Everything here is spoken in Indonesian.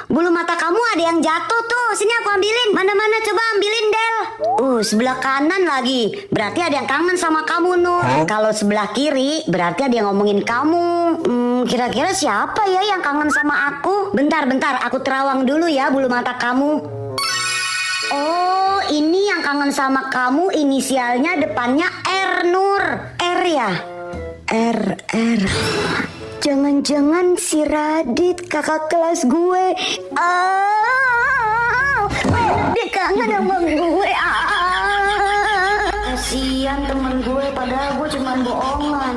bulu mata kamu ada yang jatuh tuh. Sini aku ambilin. Mana-mana, coba ambilin, Del. Sebelah kanan lagi. Berarti ada yang kangen sama kamu, Nur. Kalau sebelah kiri, berarti ada yang ngomongin kamu. Kira-kira siapa ya yang kangen sama aku? Bentar, aku terawang dulu ya bulu mata kamu. Oh, ini yang kangen sama kamu inisialnya depannya R, Nur. R ya? R. Jangan-jangan si Radit, kakak kelas gue. Dia kangen sama gue. Kasian temen gue, padahal gue cuma bohongan.